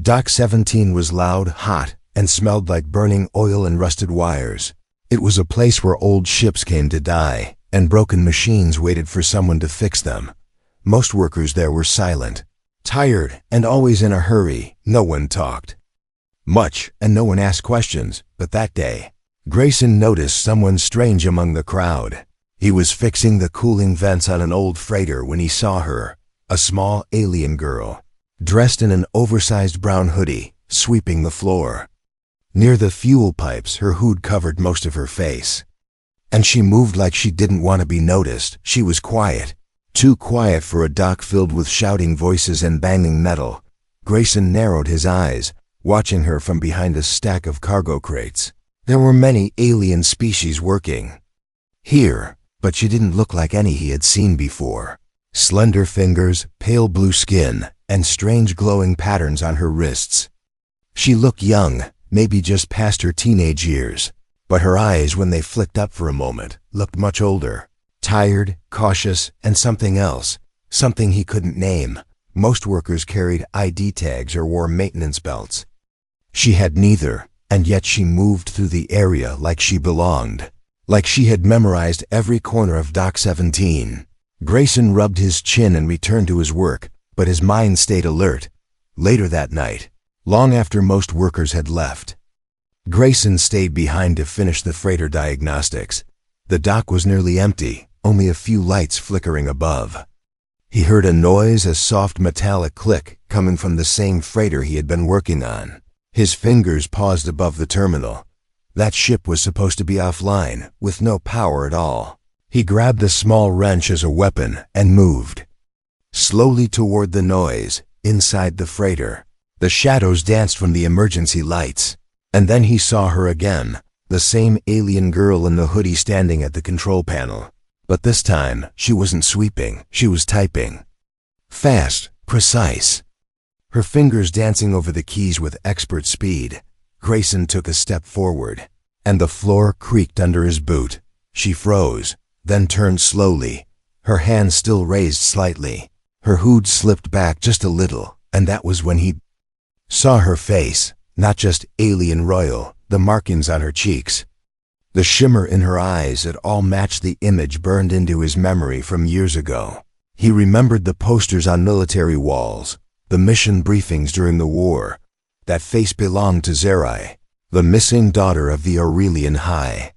Dock 17 was loud, hot, and smelled like burning oil and rusted wires. It was a place where old ships came to die, and broken machines waited for someone to fix them. Most workers there were silent, tired, and always in a hurry. No one talked much, and no one asked questions. But that day, Grayson noticed someone strange among the crowd. He was fixing the cooling vents on an old freighter when he saw her, a small alien girl, dressed in an oversized brown hoodie, sweeping the floor. Near the fuel pipes, her hood covered most of her face, and she moved like she didn't want to be noticed. She was quiet, too quiet for a dock filled with shouting voices and banging metal. Grayson narrowed his eyes, watching her from behind a stack of cargo crates. There were many alien species working here, but she didn't look like any he had seen before. Slender fingers, pale blue skin, and strange glowing patterns on her wrists. She looked young, maybe just past her teenage years, but her eyes, when they flicked up for a moment, looked much older. Tired, cautious, and something else, something he couldn't name. Most workers carried ID tags or wore maintenance belts. She had neither, and yet she moved through the area like she belonged, like she had memorized every corner of Dock 17. Grayson rubbed his chin and returned to his work, but his mind stayed alert. Later that night, long after most workers had left, Grayson stayed behind to finish the freighter diagnostics. The dock was nearly empty, only a few lights flickering above. He heard a noise, a soft metallic click, coming from the same freighter he had been working on. His fingers paused above the terminal. That ship was supposed to be offline, with no power at all. He grabbed the small wrench as a weapon and moved slowly toward the noise. Inside the freighter, the shadows danced from the emergency lights. And then he saw her again, the same alien girl in the hoodie standing at the control panel. But this time, she wasn't sweeping, she was typing. Fast, precise, her fingers dancing over the keys with expert speed. Grayson took a step forward, and the floor creaked under his boot. She froze, then turned slowly, her hands still raised slightly. Her hood slipped back just a little, and that was when he saw her face, not just alien royal, the markings on her cheeks, the shimmer in her eyes. It all matched the image burned into his memory from years ago. He remembered the posters on military walls, the mission briefings during the war. That face belonged to Zerai, the missing daughter of the Aurelian High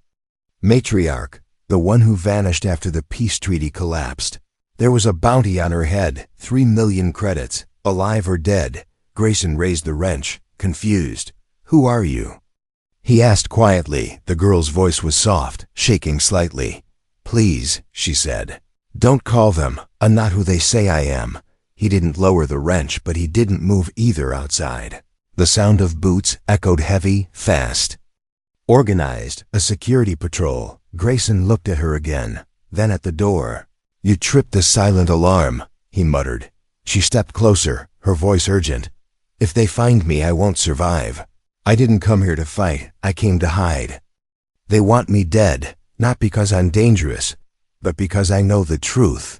matriarch, the one who vanished after the peace treaty collapsed. There was a bounty on her head, 3 million credits, alive or dead. Grayson raised the wrench, confused. "Who are you?" he asked quietly. The girl's voice was soft, shaking slightly. "Please," she said, "don't call them. I'm not who they say I am." He didn't lower the wrench, but he didn't move either outside. The sound of boots echoed heavy, fast, organized, a security patrol. Grayson looked at her again, then at the door. "You tripped the silent alarm," he muttered. She stepped closer, her voice urgent. "If they find me, I won't survive. I didn't come here to fight, I came to hide. They want me dead, not because I'm dangerous, but because I know the truth."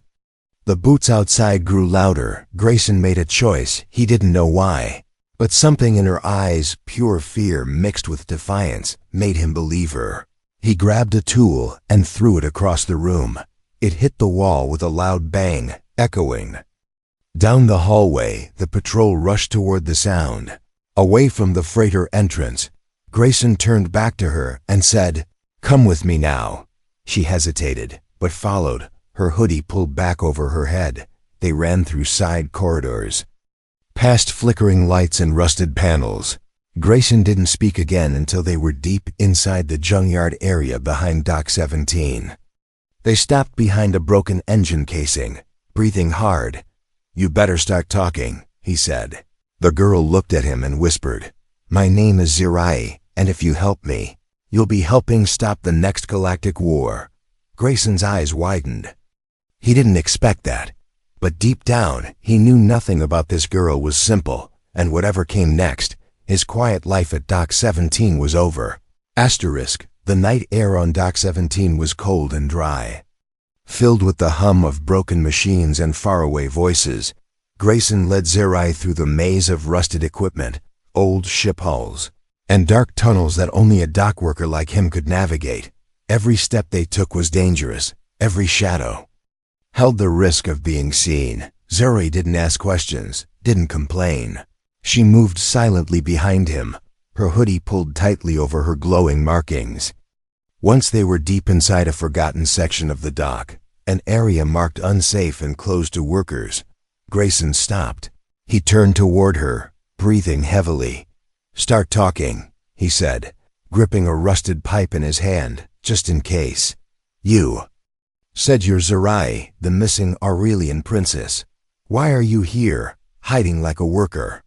The boots outside grew louder. Grayson made a choice, he didn't know why. But something in her eyes, pure fear mixed with defiance, made him believe her. He grabbed a tool and threw it across the room. It hit the wall with a loud bang, echoing. Down the hallway, the patrol rushed toward the sound. Away from the freighter entrance, Grayson turned back to her and said, "Come with me now." She hesitated, but followed, her hoodie pulled back over her head. They ran through side corridors, past flickering lights and rusted panels. Grayson didn't speak again until they were deep inside the junkyard area behind Dock 17. They stopped behind a broken engine casing, breathing hard. "You better start talking," he said. The girl looked at him and whispered, "My name is Zerai, and if you help me, you'll be helping stop the next galactic war." Grayson's eyes widened. He didn't expect that, but deep down, he knew nothing about this girl was simple, and whatever came next, his quiet life at Dock 17 was over. The night air on Dock 17 was cold and dry, filled with the hum of broken machines and faraway voices. Grayson led Zerai through the maze of rusted equipment, old ship hulls, and dark tunnels that only a dockworker like him could navigate. Every step they took was dangerous. Every shadow held the risk of being seen. Zerai didn't ask questions, didn't complain. She moved silently behind him, her hoodie pulled tightly over her glowing markings. Once they were deep inside a forgotten section of the dock, an area marked unsafe and closed to workers, Grayson stopped. He turned toward her, breathing heavily. "Start talking," he said, gripping a rusted pipe in his hand, just in case. "You said you're Zerai, the missing Aurelian princess. Why are you here, hiding like a worker?"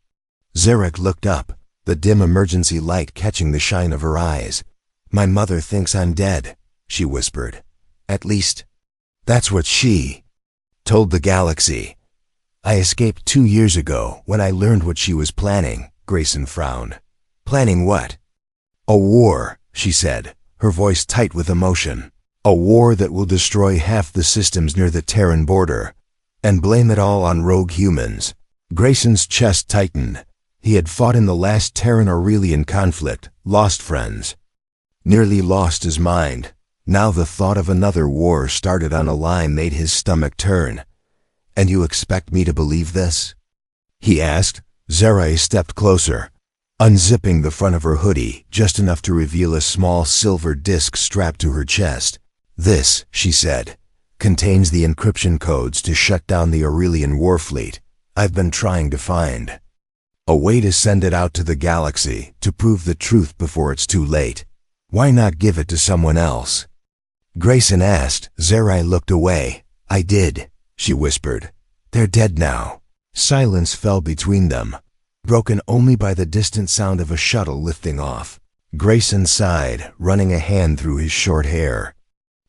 Zarek looked up, the dim emergency light catching the shine of her eyes. "My mother thinks I'm dead," she whispered. "At least, that's what she told the galaxy. I escaped 2 years ago when I learned what she was planning." Grayson frowned. "Planning what?" "A war," she said, her voice tight with emotion. "A war that will destroy half the systems near the Terran border, and blame it all on rogue humans." Grayson's chest tightened. He had fought in the last Terran-Aurelian conflict, lost friends, nearly lost his mind. Now the thought of another war started on a line made his stomach turn. "And you expect me to believe this?" he asked. Zerai stepped closer, unzipping the front of her hoodie just enough to reveal a small silver disc strapped to her chest. "This," she said, "contains the encryption codes to shut down the Aurelian war fleet. I've been trying to find a way to send it out to the galaxy to prove the truth before it's too late. Why not give it to someone else?" Grayson asked. Zerai looked away. "I did," she whispered. "They're dead now." Silence fell between them, broken only by the distant sound of a shuttle lifting off. Grayson sighed, running a hand through his short hair.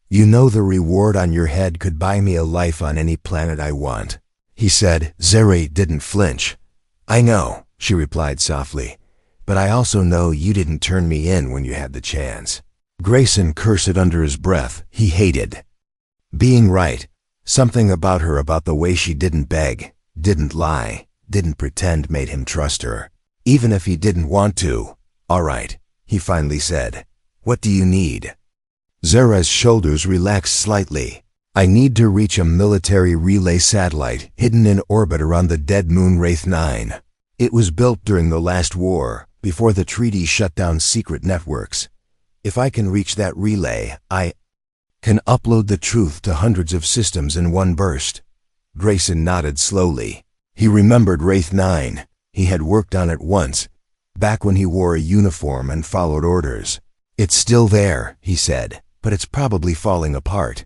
"You know the reward on your head could buy me a life on any planet I want," he said. Zerai didn't flinch. "I know," she replied softly, "but I also know you didn't turn me in when you had the chance." Grayson cursed under his breath. He hated being right. Something about her, about the way she didn't beg, didn't lie, didn't pretend, made him trust her, even if he didn't want to. "All right," he finally said. "What do you need?" Zera's shoulders relaxed slightly. "I need to reach a military relay satellite hidden in orbit around the dead moon Wraith 9. It was built during the last war, before the treaty shut down secret networks. If I can reach that relay, I can upload the truth to hundreds of systems in one burst." Grayson nodded slowly. He remembered Wraith 9. He had worked on it once, back when he wore a uniform and followed orders. "It's still there," he said, "but it's probably falling apart,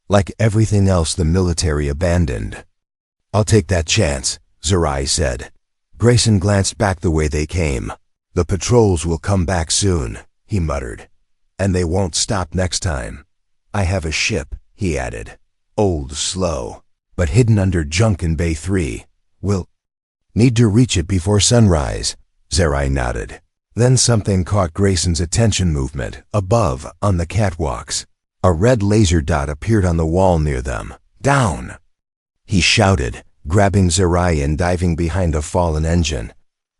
like everything else the military abandoned." "I'll take that chance," Zerai said. Grayson glanced back the way they came. "The patrols will come back soon," he muttered. "And they won't stop next time. I have a ship," he added. "Old, slow, but hidden under junk in Bay 3. We'll need to reach it before sunrise." Zerai nodded. Then something caught Grayson's attention. Movement above, on the catwalks. A red laser dot appeared on the wall near them. "Down!" he shouted, grabbing Zerai and diving behind a fallen engine.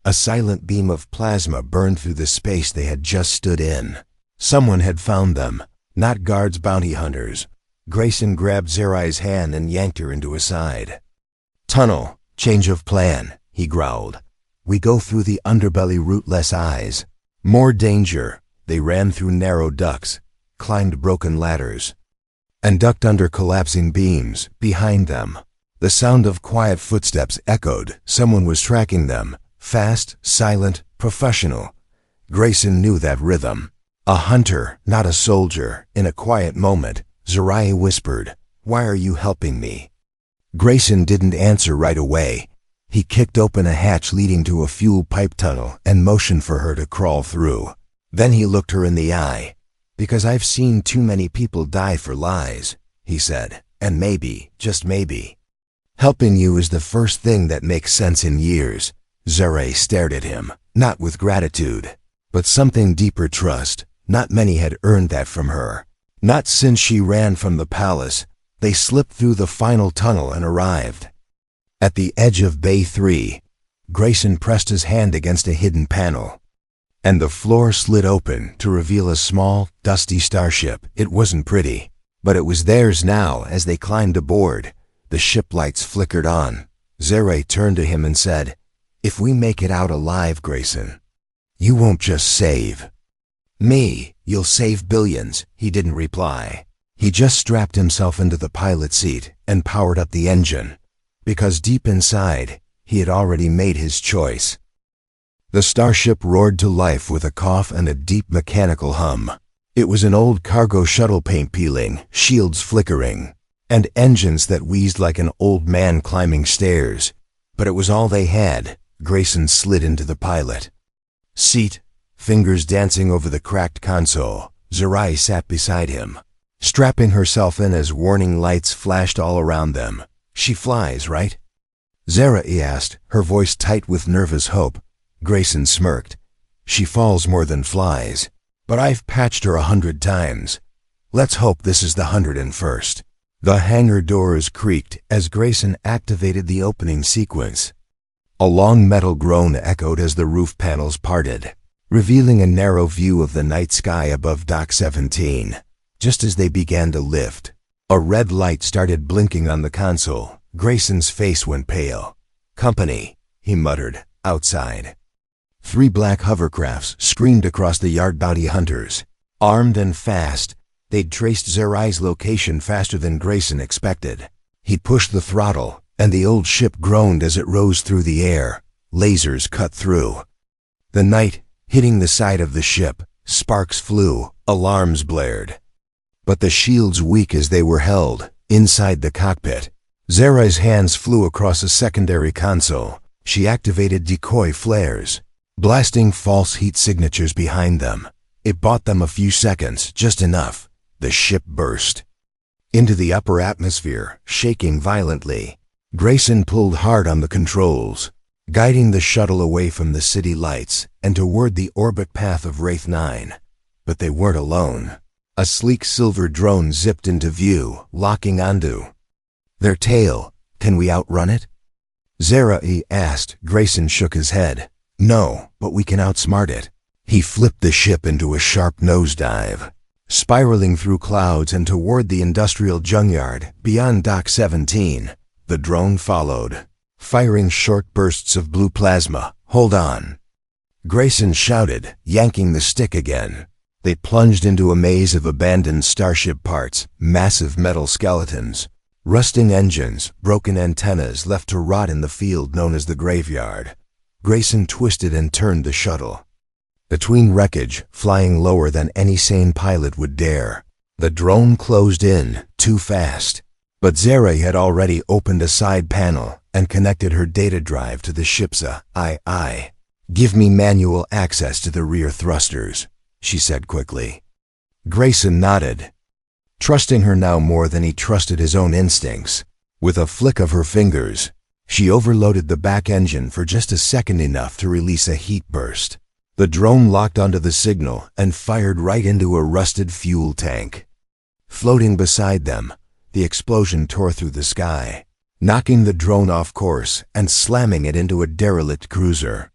A silent beam of plasma burned through the space they had just stood in. Someone had found them, not guards, bounty hunters. Grayson grabbed Zerai's hand and yanked her into a side. "Tunnel, change of plan," he growled. "We go through the underbelly route, less eyes, more danger." They ran through narrow ducts, climbed broken ladders, and ducked under collapsing beams. Behind them, the sound of quiet footsteps echoed. Someone was tracking them, fast, silent, professional. Grayson knew that rhythm. A hunter, not a soldier. In a quiet moment, Zerai whispered, "Why are you helping me?" Grayson didn't answer right away. He kicked open a hatch leading to a fuel pipe tunnel and motioned for her to crawl through. Then he looked her in the eye. "Because I've seen too many people die for lies," he said. "And maybe, just maybe, helping you is the first thing that makes sense in years." Zerai stared at him, not with gratitude, but something deeper, trust. Not many had earned that from her. Not since she ran from the palace. They slipped through the final tunnel and arrived At the edge of Bay 3, Grayson pressed his hand against a hidden panel, and the floor slid open to reveal a small, dusty starship. It wasn't pretty, but it was theirs now. As they climbed aboard, the ship lights flickered on. Zerai turned to him and said, "If we make it out alive, Grayson, you won't just save me, you'll save billions." He didn't reply. He just strapped himself into the pilot seat and powered up the engine, because deep inside, he had already made his choice. The starship roared to life with a cough and a deep mechanical hum. It was an old cargo shuttle, paint peeling, shields flickering, and engines that wheezed like an old man climbing stairs. But it was all they had. Grayson slid into the pilot seat, fingers dancing over the cracked console. Zerai sat beside him, strapping herself in as warning lights flashed all around them. "She flies, right?" Zerai asked, her voice tight with nervous hope. Grayson smirked. "She falls more than flies, but I've patched her 100 times. Let's hope this is the 101st. The hangar doors creaked as Grayson activated the opening sequence. A long metal groan echoed as the roof panels parted, revealing a narrow view of the night sky above Dock 17. Just as they began to lift, a red light started blinking on the console. Grayson's face went pale. "Company," he muttered, outside. 3 black hovercrafts screamed across the yard. Bounty hunters, armed and fast. They'd traced Zerai's location faster than Grayson expected. He pushed the throttle, and the old ship groaned as it rose through the air. Lasers cut through the night, hitting the side of the ship. Sparks flew, alarms blared. But the shields weak as they were held. Inside the cockpit, Zerai's hands flew across a secondary console. She activated decoy flares, blasting false heat signatures behind them. It bought them a few seconds, just enough. The ship burst into the upper atmosphere, shaking violently. Grayson pulled hard on the controls, guiding the shuttle away from the city lights and toward the orbit path of Wraith 9. But they weren't alone. A sleek silver drone zipped into view, locking onto their tail. "Can we outrun it?" Zerai asked. Grayson shook his head. "No, but we can outsmart it." He flipped the ship into a sharp nosedive, spiraling through clouds and toward the industrial junkyard beyond Dock 17. The drone followed, firing short bursts of blue plasma. "Hold on," Grayson shouted, yanking the stick again. They plunged into a maze of abandoned starship parts, massive metal skeletons, rusting engines, broken antennas left to rot in the field known as the graveyard. Grayson twisted and turned the shuttle between wreckage, flying lower than any sane pilot would dare. The drone closed in, too fast. But Zerai had already opened a side panel and connected her data drive to the ship's I. "Give me manual access to the rear thrusters," she said quickly. Grayson nodded, trusting her now more than he trusted his own instincts. With a flick of her fingers, she overloaded the back engine for just a second, enough to release a heat burst. The drone locked onto the signal and fired right into a rusted fuel tank. Floating beside them, the explosion tore through the sky, knocking the drone off course and slamming it into a derelict cruiser.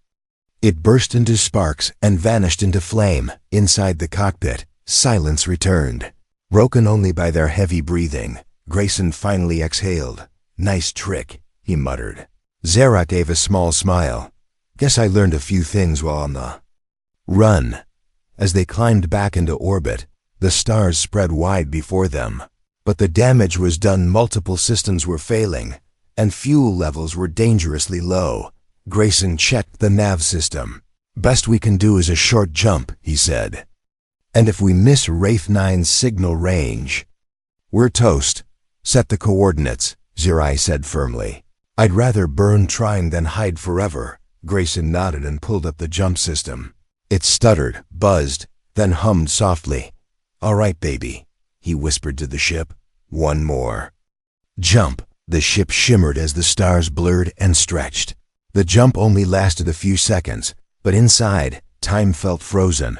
It burst into sparks and vanished into flame. Inside the cockpit, silence returned, broken only by their heavy breathing. Grayson finally exhaled. "Nice trick," he muttered. Zerai gave a small smile. "Guess I learned a few things while on the run." As they climbed back into orbit, the stars spread wide before them. But the damage was done. Multiple systems were failing, and fuel levels were dangerously low. Grayson checked the nav system. "Best we can do is a short jump," he said. "And if we miss Wraith 9's signal range, we're toast." "Set the coordinates," Zerai said firmly. "I'd rather burn trying than hide forever." Grayson nodded and pulled up the jump system. It stuttered, buzzed, then hummed softly. "All right, baby," he whispered to the ship. "One more jump." The ship shimmered as the stars blurred and stretched. The jump only lasted a few seconds, but inside, time felt frozen.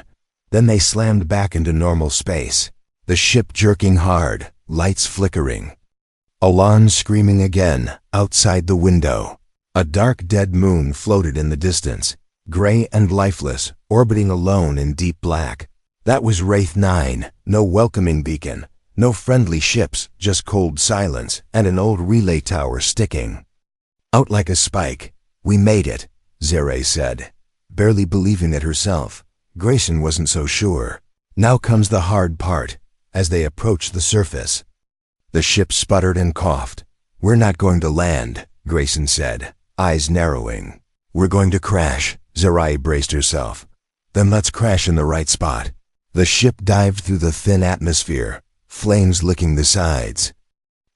Then they slammed back into normal space, the ship jerking hard, lights flickering. Alan screaming again, outside the window. A dark dead moon floated in the distance, gray and lifeless, orbiting alone in deep black. That was Wraith 9, no welcoming beacon, no friendly ships, just cold silence and an old relay tower sticking out like a spike. "We made it," Zere said, barely believing it herself. Grayson wasn't so sure. "Now comes the hard part." As they approached the surface, the ship sputtered and coughed. "We're not going to land," Grayson said, eyes narrowing. "We're going to crash," Zere braced herself. "Then let's crash in the right spot." The ship dived through the thin atmosphere, flames licking the sides.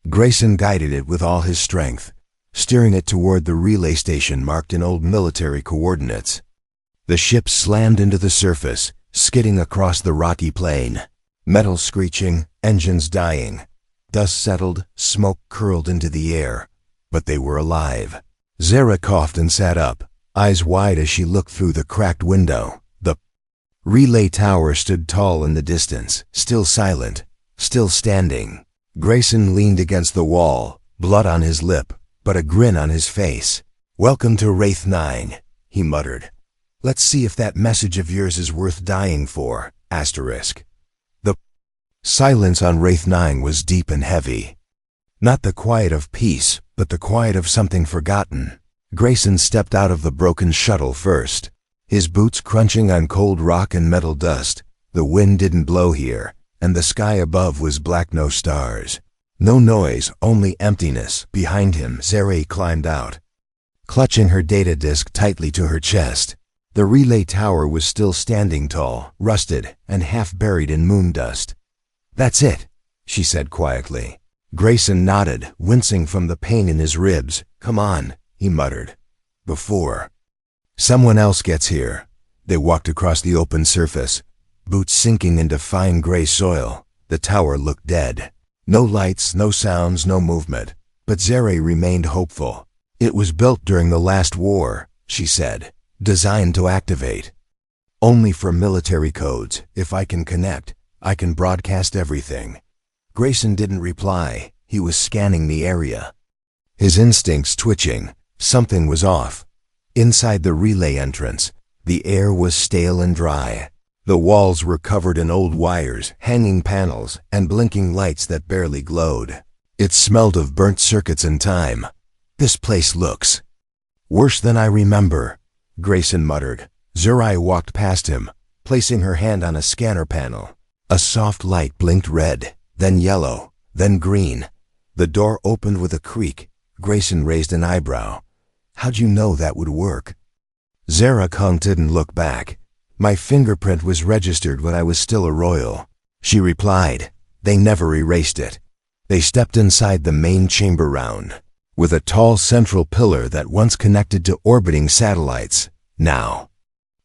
Grayson guided it with all his strength, steering it toward the relay station marked in old military coordinates. The ship slammed into the surface, skidding across the rocky plain. Metal screeching, engines dying. Dust settled, smoke curled into the air. But they were alive. Zara coughed and sat up, eyes wide as she looked through the cracked window. The relay tower stood tall in the distance, still silent, still standing. Grayson leaned against the wall, blood on his lip, but a grin on his face. "Welcome to Wraith 9, he muttered. "Let's see if that message of yours is worth dying for." The silence on Wraith 9 was deep and heavy. Not the quiet of peace, but the quiet of something forgotten. Grayson stepped out of the broken shuttle first, his boots crunching on cold rock and metal dust. The wind didn't blow here, and the sky above was black, no stars. No noise, only emptiness. Behind him, Zere climbed out, clutching her data disk tightly to her chest. The relay tower was still standing tall, rusted, and half buried in moon dust. "That's it," she said quietly. Grayson nodded, wincing from the pain in his ribs. "Come on," he muttered. "Before someone else gets here." They walked across the open surface, boots sinking into fine gray soil. The tower looked dead. No lights, no sounds, no movement. But Zere remained hopeful. "It was built during the last war," she said, "designed to activate. Only for military codes. If I can connect, I can broadcast everything." Grayson didn't reply. He was scanning the area, his instincts twitching. Something was off. Inside the relay entrance, the air was stale and dry. The walls were covered in old wires, hanging panels, and blinking lights that barely glowed. It smelled of burnt circuits and time. "This place looks worse than I remember," Grayson muttered. Zere walked past him, placing her hand on a scanner panel. A soft light blinked red, then yellow, then green. The door opened with a creak. Grayson raised an eyebrow. "How'd you know that would work?" Zara counted and looked back. "My fingerprint was registered when I was still a royal," she replied. "They never erased it." They stepped inside the main chamber round, with a tall central pillar that once connected to orbiting satellites. Now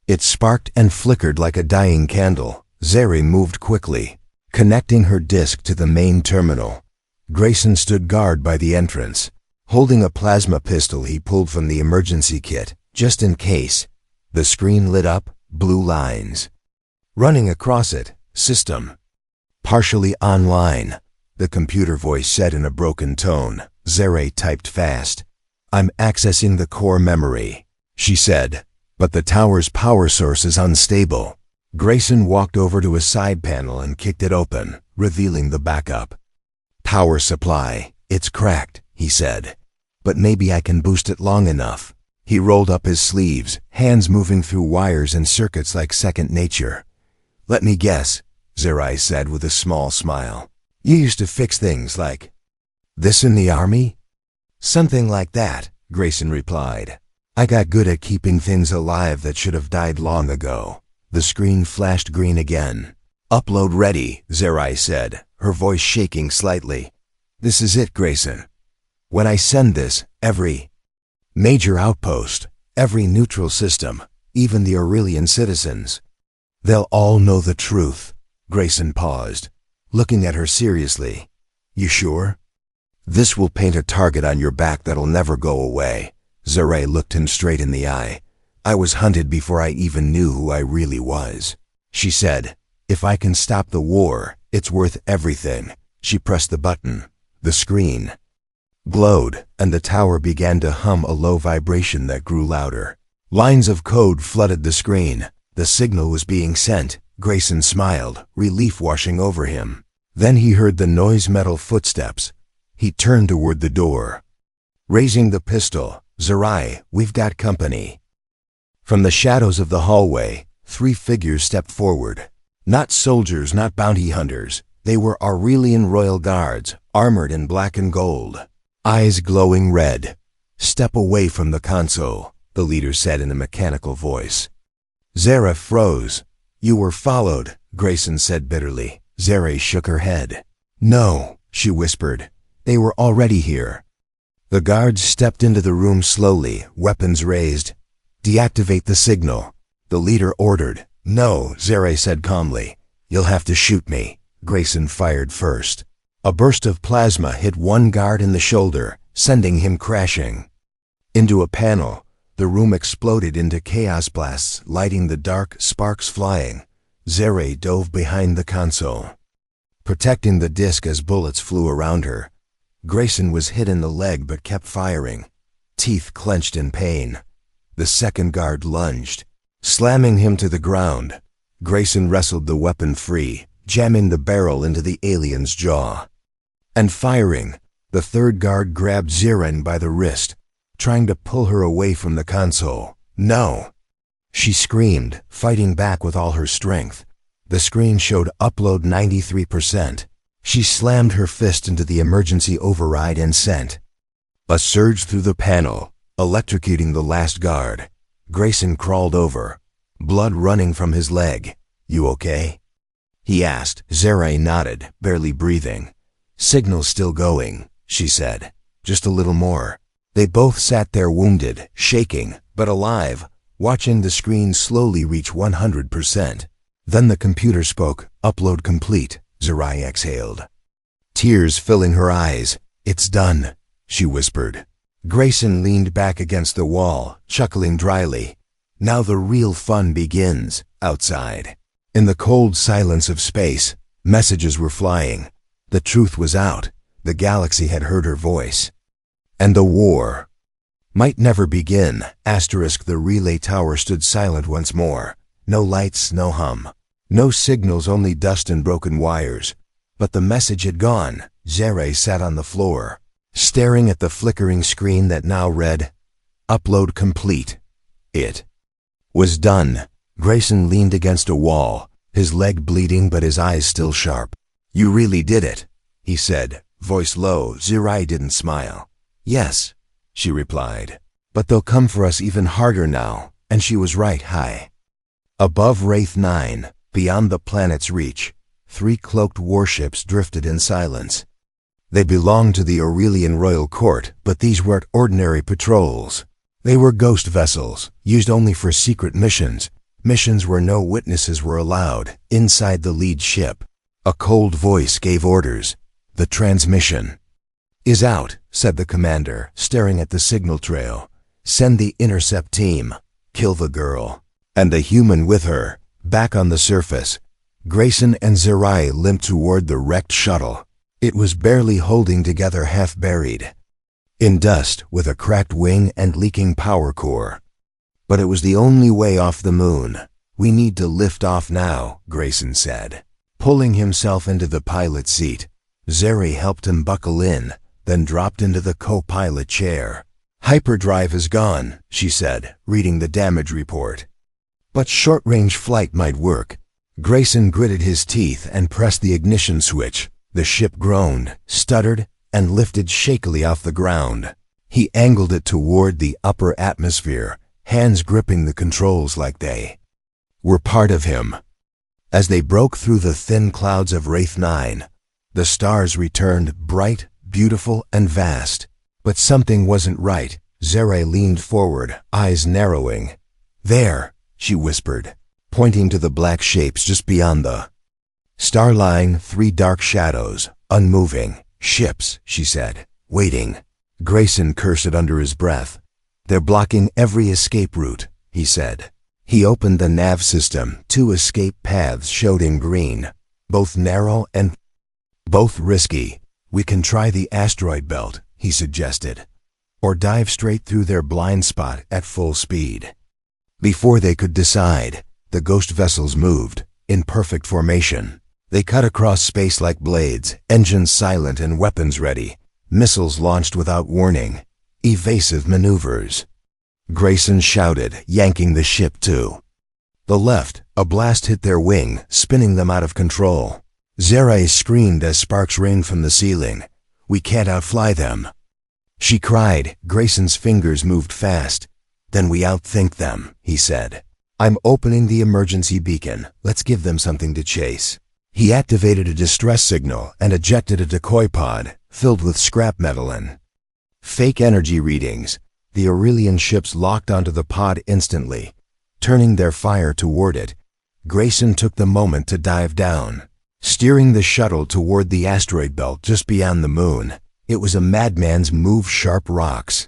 it sparked and flickered like a dying candle. Zere moved quickly, connecting her disk to the main terminal. Grayson stood guard by the entrance, holding a plasma pistol he pulled from the emergency kit, just in case. The screen lit up, blue lines running across it. "System partially online," the computer voice said in a broken tone. Zere typed fast. "I'm accessing the core memory," she said, "but the tower's power source is unstable." Grayson walked over to a side panel and kicked it open, revealing the backup power supply. "It's cracked," he said, "but maybe I can boost it long enough." He rolled up his sleeves, hands moving through wires and circuits like second nature. "Let me guess," Zere said with a small smile. "You used to fix things like this in the army?" "Something like that," Grayson replied. "I got good at keeping things alive that should have died long ago." The screen flashed green again. "Upload ready," Zere said, her voice shaking slightly. "This is it, Grayson. When I send this, every major outpost, every neutral system, even the Aurelian citizens, they'll all know the truth." Grayson paused, looking at her seriously. "You sure? This will paint a target on your back that'll never go away." Zere looked him straight in the eye. "I was hunted before I even knew who I really was," she said. "If I can stop the war, it's worth everything." She pressed the button. The screen glowed, and the tower began to hum a low vibration that grew louder. Lines of code flooded the screen. The signal was being sent. Grayson smiled, relief washing over him. Then he heard the noise-metal footsteps. He turned toward the door. Raising the pistol, "Zerai, we've got company." From the shadows of the hallway, 3 figures stepped forward. Not soldiers, not bounty hunters. They were Aurelian royal guards, armored in black and gold, eyes glowing red. "Step away from the console," the leader said in a mechanical voice. Zara froze. "You were followed," Grayson said bitterly. Zara shook her head. "No," she whispered. "They were already here." The guards stepped into the room slowly, weapons raised. "Deactivate the signal," the leader ordered. "No," Zara said calmly. "You'll have to shoot me." Grayson fired first. A burst of plasma hit one guard in the shoulder, sending him crashing into a panel. The room exploded into chaos blasts, lighting the dark, sparks flying. Zara dove behind the console, protecting the disc as bullets flew around her. Grayson was hit in the leg but kept firing, teeth clenched in pain. The second guard lunged, slamming him to the ground. Grayson wrestled the weapon free, jamming the barrel into the alien's jaw. And firing, the third guard grabbed Ziren by the wrist, trying to pull her away from the console. "No!" She screamed, fighting back with all her strength. The screen showed upload 93%. She slammed her fist into the emergency override and sent a surge through the panel, electrocuting the last guard. Grayson crawled over, blood running from his leg. "You okay?" he asked. Zara nodded, barely breathing. "Signal's still going," she said. "Just a little more." They both sat there wounded, shaking, but alive, watching the screen slowly reach 100%. Then the computer spoke. "Upload complete," Zerai exhaled, tears filling her eyes. "It's done," she whispered. Grayson leaned back against the wall, chuckling dryly. Now the real fun begins, outside. In the cold silence of space, messages were flying. The truth was out. The galaxy had heard her voice. And the war might never begin. The relay tower stood silent once more. No lights, no hum. No signals, only dust and broken wires. But the message had gone. Zara sat on the floor, staring at the flickering screen that now read, "Upload complete." It was done. Grayson leaned against a wall, his leg bleeding but his eyes still sharp. "You really did it," he said, voice low. Zara didn't smile. "Yes," she replied. "But they'll come for us even harder now." And she was right. High above Wraith 9, beyond the planet's reach, 3 cloaked warships drifted in silence. They belonged to the Aurelian royal court, but these weren't ordinary patrols. They were ghost vessels, used only for secret missions, missions where no witnesses were allowed. Inside the lead ship, a cold voice gave orders. "The transmission is out," said the commander, staring at the signal trail. "Send the intercept team. Kill the girl and the human with her." Back on the surface, Grayson and Zerai limped toward the wrecked shuttle. It was barely holding together, half buried in dust, with a cracked wing and leaking power core. But it was the only way off the moon. "We need to lift off now," Grayson said, pulling himself into the pilot seat. Zeri helped him buckle in, then dropped into the co-pilot chair. "Hyperdrive is gone," she said, reading the damage report. "But short-range flight might work." Grayson gritted his teeth and pressed the ignition switch. The ship groaned, stuttered, and lifted shakily off the ground. He angled it toward the upper atmosphere, hands gripping the controls like they were part of him. As they broke through the thin clouds of Wraith 9, the stars returned, bright, beautiful, and vast. But something wasn't right. Zere leaned forward, eyes narrowing. "There," she whispered, pointing to the black shapes just beyond the star line. 3 dark shadows, unmoving. "Ships," she said, "waiting." Grayson cursed it under his breath. "They're blocking every escape route," he said. He opened the nav system. 2 escape paths showed in green, both narrow and both risky. "We can try the asteroid belt," he suggested. Or dive straight through their blind spot at full speed. Before they could decide, the ghost vessels moved, in perfect formation. They cut across space like blades, engines silent and weapons ready, missiles launched without warning, evasive maneuvers. Grayson shouted, yanking the ship to the left. A blast hit their wing, spinning them out of control. Zerai screamed as sparks rained from the ceiling. "We can't outfly them," she cried. Grayson's fingers moved fast. "Then we outthink them," he said. "I'm opening the emergency beacon. Let's give them something to chase." He activated a distress signal and ejected a decoy pod filled with scrap metal and fake energy readings. The Aurelian ships locked onto the pod instantly, turning their fire toward it. Grayson took the moment to dive down, steering the shuttle toward the asteroid belt just beyond the moon. It was a madman's move. Sharp rocks,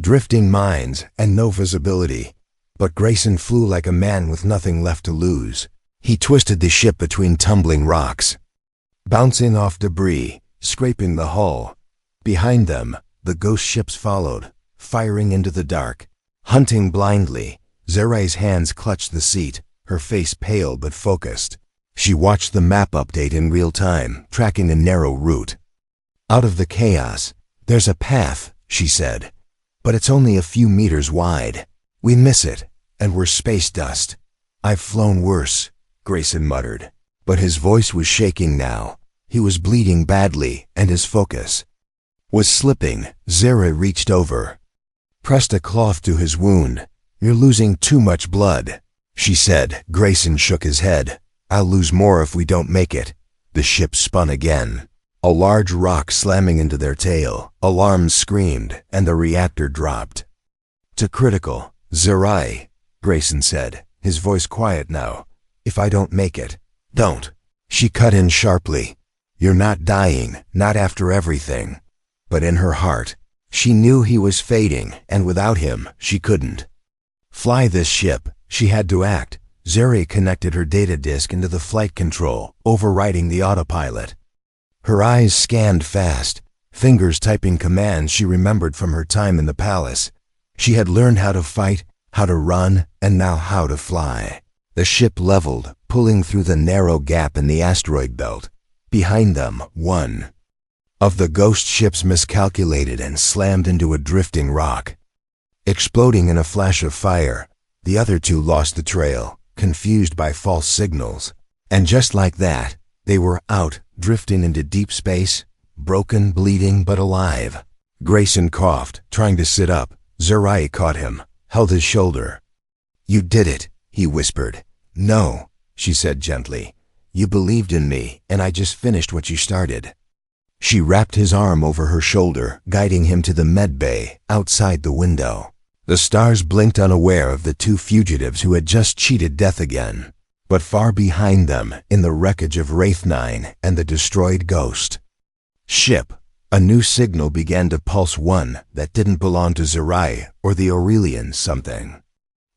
drifting mines, and no visibility. But Grayson flew like a man with nothing left to lose. He twisted the ship between tumbling rocks, bouncing off debris, scraping the hull. Behind them, the ghost ships followed, firing into the dark, hunting blindly. Zerai's hands clutched the seat, her face pale but focused. She watched the map update in real time, tracking a narrow route out of the chaos. "There's a path," she said, "but it's only a few meters wide. We miss it, and we're space dust." "I've flown worse," Grayson muttered, but his voice was shaking now. He was bleeding badly, and his focus was slipping. Zerai reached over, pressed a cloth to his wound. "You're losing too much blood," she said. Grayson shook his head. "I'll lose more if we don't make it." The ship spun again, a large rock slamming into their tail. Alarms screamed, and the reactor dropped to critical. "Zerai," Grayson said, his voice quiet now. "If I don't make it, don't." She cut in sharply. "You're not dying, not after everything." But in her heart, she knew he was fading, and without him, she couldn't fly this ship. She had to act. Zerai connected her data disk into the flight control, overriding the autopilot. Her eyes scanned fast, fingers typing commands she remembered from her time in the palace. She had learned how to fight, how to run, and now how to fly. The ship leveled, pulling through the narrow gap in the asteroid belt. Behind them, one of the ghost ships miscalculated and slammed into a drifting rock, exploding in a flash of fire. The other two lost the trail, confused by false signals. And just like that, they were out, drifting into deep space, broken, bleeding, but alive. Grayson coughed, trying to sit up. Zerai caught him, held his shoulder. "You did it," he whispered. "No," she said gently. "You believed in me, and I just finished what you started." She wrapped his arm over her shoulder, guiding him to the med bay, outside the window. The stars blinked, unaware of the two fugitives who had just cheated death again. But far behind them, in the wreckage of Wraith 9 and the destroyed ghost ship, a new signal began to pulse, one that didn't belong to Zerai or the Aurelians. Something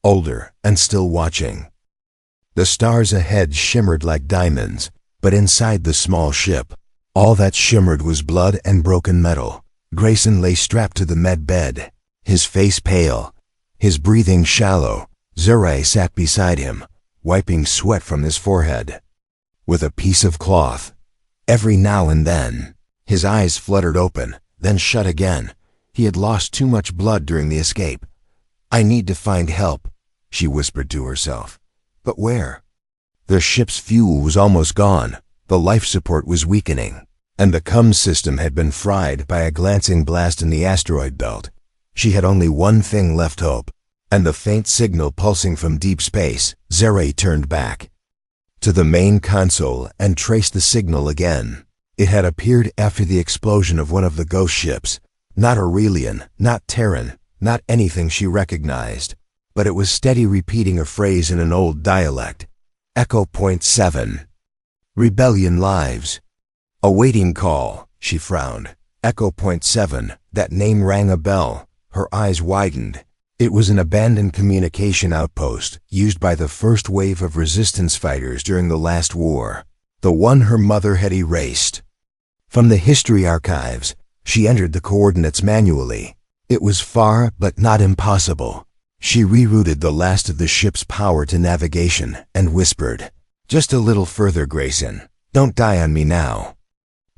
older and still watching. The stars ahead shimmered like diamonds, but inside the small ship, all that shimmered was blood and broken metal. Grayson lay strapped to the med bed, his face pale, his breathing shallow. Zerai sat beside him, wiping sweat from his forehead with a piece of cloth. Every now and then, his eyes fluttered open, then shut again. He had lost too much blood during the escape. "I need to find help," she whispered to herself. But where? Their ship's fuel was almost gone, the life support was weakening, and the comms system had been fried by a glancing blast in the asteroid belt. She had only one thing left: hope. And the faint signal pulsing from deep space. Zerai turned back to the main console and traced the signal again. It had appeared after the explosion of one of the ghost ships. Not Aurelian, not Terran, not anything she recognized. But it was steady, repeating a phrase in an old dialect. Echo Point 7. Rebellion lives. Awaiting call, she frowned. Echo Point 7, that name rang a bell. Her eyes widened. It was an abandoned communication outpost used by the first wave of resistance fighters during the last war, the one her mother had erased from the history archives. She entered the coordinates manually. It was far, but not impossible. She rerouted the last of the ship's power to navigation and whispered, "Just a little further, Grayson. Don't die on me now."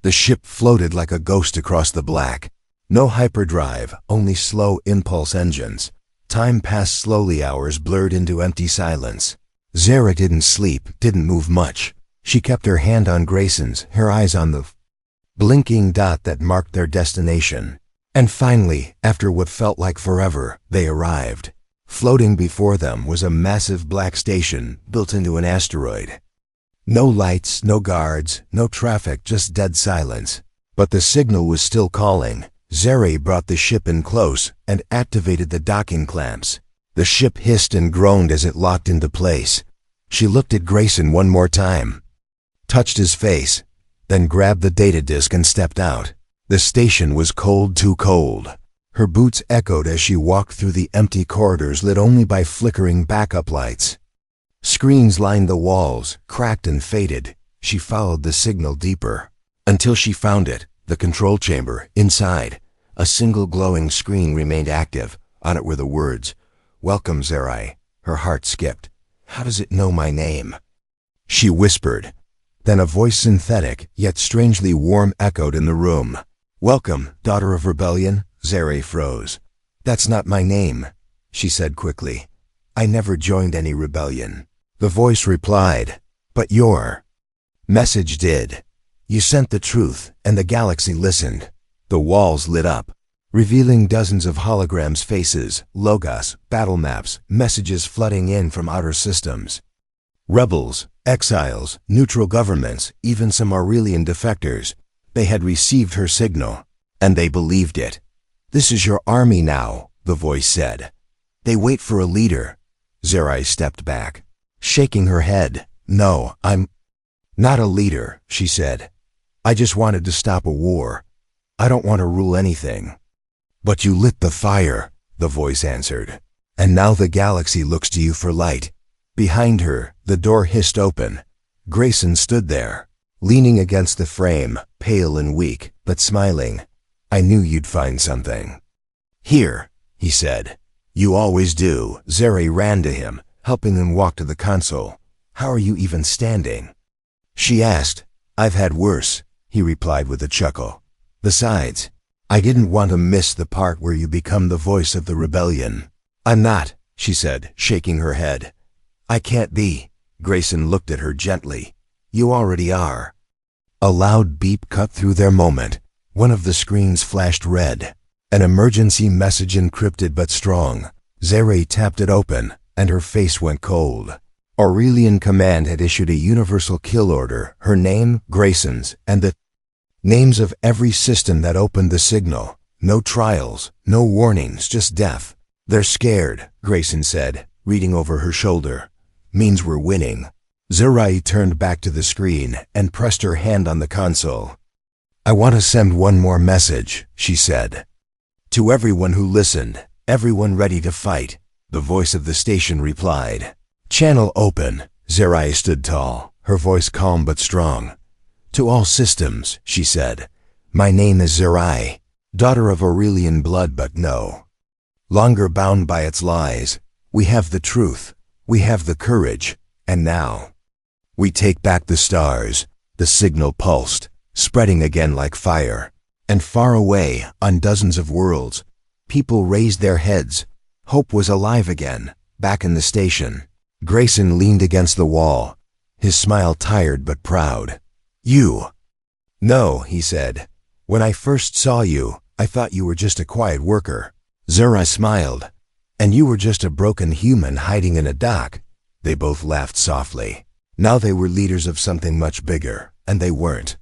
The ship floated like a ghost across the black. No hyperdrive, only slow impulse engines. Time passed slowly, hours blurred into empty silence. Zara didn't sleep, didn't move much. She kept her hand on Grayson's, her eyes on the blinking dot that marked their destination. And finally, after what felt like forever, they arrived. Floating before them was a massive black station built into an asteroid. No lights, no guards, no traffic, just dead silence. But the signal was still calling. Zere brought the ship in close and activated the docking clamps. The ship hissed and groaned as it locked into place. She looked at Grayson one more time, touched his face, then grabbed the data disk and stepped out. The station was cold, too cold. Her boots echoed as she walked through the empty corridors lit only by flickering backup lights. Screens lined the walls, cracked and faded. She followed the signal deeper, until she found it, the control chamber, inside. A single glowing screen remained active. On it were the words, "Welcome, Zerai." Her heart skipped. "How does it know my name?" She whispered. Then a voice, synthetic, yet strangely warm, echoed in the room. "Welcome, daughter of rebellion." Zerai froze. "That's not my name," she said quickly. "I never joined any rebellion." The voice replied, "But your message did. You sent the truth, and the galaxy listened." The walls lit up, revealing dozens of holograms, faces, logos, battle maps, messages flooding in from outer systems. Rebels, exiles, neutral governments, even some Aurelian defectors. They had received her signal, and they believed it. "This is your army now," the voice said. "They wait for a leader." Zerai stepped back, shaking her head. "No, I'm not a leader," she said. "I just wanted to stop a war. I don't want to rule anything." "But you lit the fire," the voice answered. "And now the galaxy looks to you for light." Behind her, the door hissed open. Grayson stood there, leaning against the frame, pale and weak, but smiling. "I knew you'd find something." "Here," he said. "You always do." Zere ran to him, helping him walk to the console. "How are you even standing?" she asked. "I've had worse," he replied with a chuckle. "Besides, I didn't want to miss the part where you become the voice of the rebellion." "I'm not," she said, shaking her head. "I can't be." Grayson looked at her gently. "You already are." A loud beep cut through their moment. One of the screens flashed red. An emergency message, encrypted but strong. Zere tapped it open, and her face went cold. Aurelian Command had issued a universal kill order, her name, Grayson's, and the names of every system that opened the signal. No trials, no warnings, just death. "They're scared," Grayson said, reading over her shoulder. "Means we're winning." Zerai turned back to the screen and pressed her hand on the console. "I want to send one more message," she said. "To everyone who listened, everyone ready to fight," the voice of the station replied. "Channel open." Zerai stood tall, her voice calm but strong. "To all systems," she said. "My name is Zerai, daughter of Aurelian blood, but no longer bound by its lies. We have the truth. We have the courage. And now we take back the stars." The signal pulsed, spreading again like fire. And far away, on dozens of worlds, people raised their heads. Hope was alive again, back in the station. Grayson leaned against the wall, his smile tired but proud. "You?" "No," he said. "When I first saw you, I thought you were just a quiet worker." Zura smiled. "And you were just a broken human hiding in a dock." They both laughed softly. Now they were leaders of something much bigger, and they weren't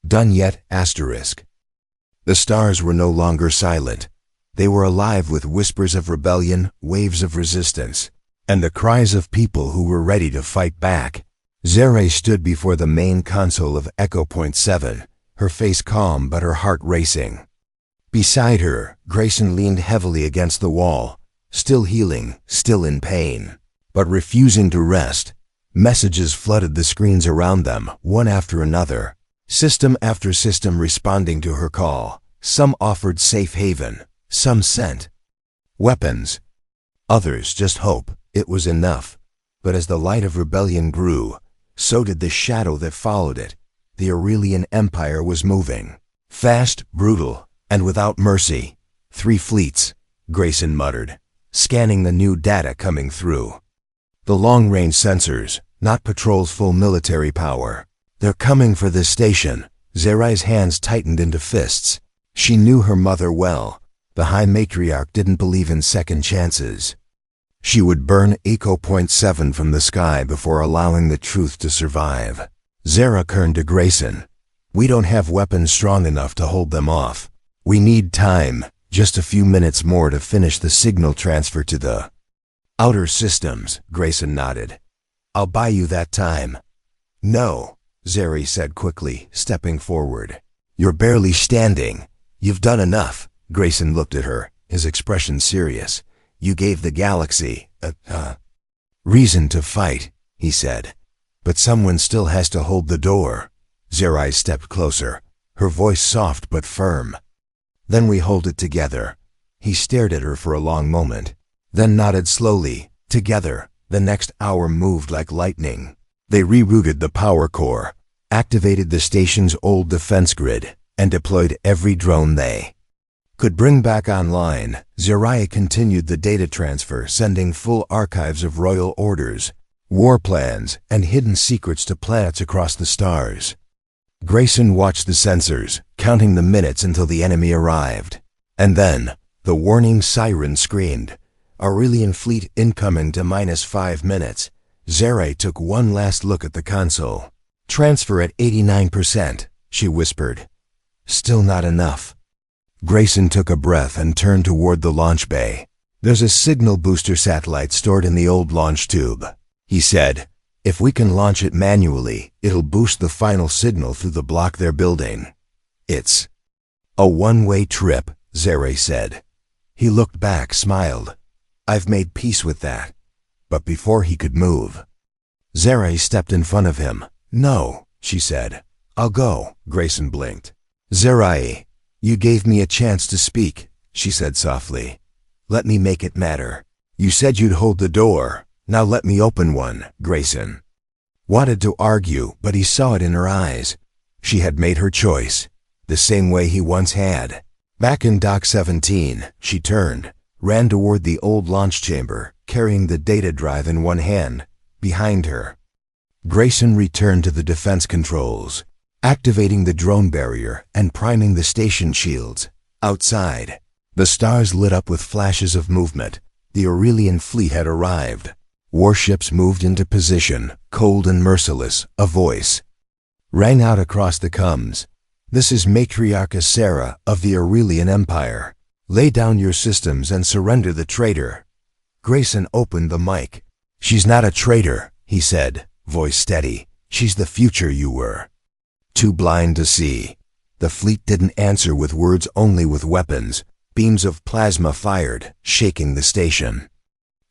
done yet. The stars were no longer silent. They were alive with whispers of rebellion, waves of resistance, and the cries of people who were ready to fight back. Zere stood before the main console of Echo Point 7, her face calm but her heart racing. Beside her, Grayson leaned heavily against the wall, still healing, still in pain, but refusing to rest. Messages flooded the screens around them, one after another. System after system responding to her call. Some offered safe haven, some sent weapons. Others just hope. It was enough. But as the light of rebellion grew, so did the shadow that followed it. The Aurelian Empire was moving. Fast, brutal, and without mercy. 3 fleets, Grayson muttered, scanning the new data coming through. The long-range sensors, not patrol's full military power. They're coming for this station. Zerai's hands tightened into fists. She knew her mother well. The High Matriarch didn't believe in second chances. She would burn Eco Point 7 from the sky before allowing the truth to survive. Zera turned to Grayson. We don't have weapons strong enough to hold them off. We need time, just a few minutes more to finish the signal transfer to the outer systems, Grayson nodded. I'll buy you that time. No, Zeri said quickly, stepping forward. You're barely standing. You've done enough. Grayson looked at her, his expression serious. You gave the galaxy a reason to fight, he said. But someone still has to hold the door. Zerai stepped closer, her voice soft but firm. Then we hold it together. He stared at her for a long moment, then nodded slowly. Together, the next hour moved like lightning. They rerouted the power core, activated the station's old defense grid, and deployed every drone they could bring back online. Zerai continued the data transfer, sending full archives of royal orders, war plans, and hidden secrets to planets across the stars. Grayson watched the sensors, counting the minutes until the enemy arrived. And then, the warning siren screamed. Aurelian fleet incoming to -5 minutes. Zerai took one last look at the console. Transfer at 89%, she whispered. Still not enough. Grayson took a breath and turned toward the launch bay. There's a signal booster satellite stored in the old launch tube, he said. If we can launch it manually, it'll boost the final signal through the block they're building. It's a one-way trip, Zerai said. He looked back, smiled. I've made peace with that. But before he could move, Zerai stepped in front of him. No, she said. I'll go. Grayson blinked. Zerai, you gave me a chance to speak, she said softly. Let me make it matter. You said you'd hold the door. Now let me open one. Grayson wanted to argue, but he saw it in her eyes. She had made her choice, the same way he once had. Back in Dock 17, she turned, ran toward the old launch chamber, carrying the data drive in one hand. Behind her, Grayson returned to the defense controls, activating the drone barrier and priming the station shields. Outside, the stars lit up with flashes of movement. The Aurelian fleet had arrived. Warships moved into position, cold and merciless. A voice rang out across the comms. This is Matriarch Asera of the Aurelian Empire. Lay down your systems and surrender the traitor. Grayson opened the mic. She's not a traitor, he said, voice steady. She's the future you were too blind to see. The fleet didn't answer with words, only with weapons. Beams of plasma fired, shaking the station.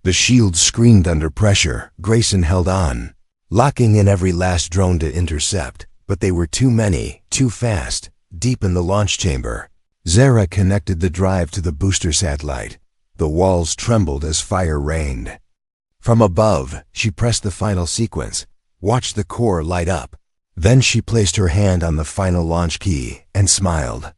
The shields screamed under pressure. Grayson held on, locking in every last drone to intercept. But they were too many, too fast, deep in the launch chamber. Zera connected the drive to the booster satellite. The walls trembled as fire rained. From above, she pressed the final sequence, watched the core light up. Then she placed her hand on the final launch key and smiled.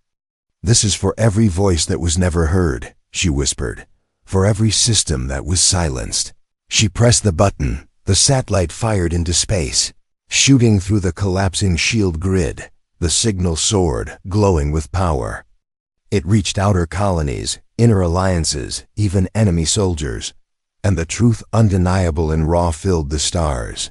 This is for every voice that was never heard, she whispered. For every system that was silenced. She pressed the button. The satellite fired into space, shooting through the collapsing shield grid. The signal soared, glowing with power. It reached outer colonies, inner alliances, even enemy soldiers. And the truth, undeniable and raw, filled the stars.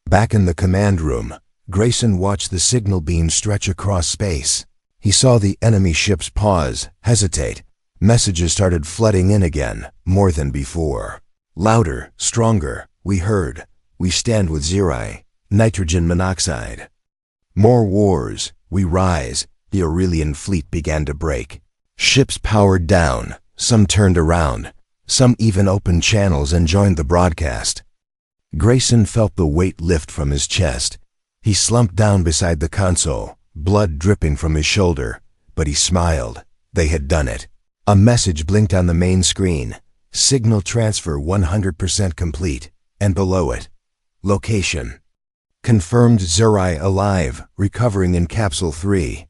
Back in the command room, Grayson watched the signal beam stretch across space. He saw the enemy ships pause, hesitate. Messages started flooding in again, more than before. Louder, stronger. We heard. We stand with Zerai. Nitrogen monoxide. More wars. We rise. The Aurelian fleet began to break. Ships powered down. Some turned around. Some even opened channels and joined the broadcast. Grayson felt the weight lift from his chest. He slumped down beside the console, blood dripping from his shoulder. but he smiled. They had done it. A message blinked on the main screen. Signal transfer 100% complete. And below it, location. Confirmed Zerai alive, recovering in Capsule 3.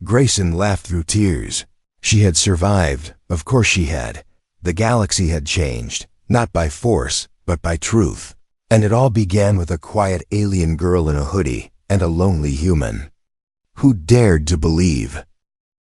Grayson laughed through tears. She had survived, of course she had. The galaxy had changed, not by force, but by truth. And it all began with a quiet alien girl in a hoodie and a lonely human. Who dared to believe?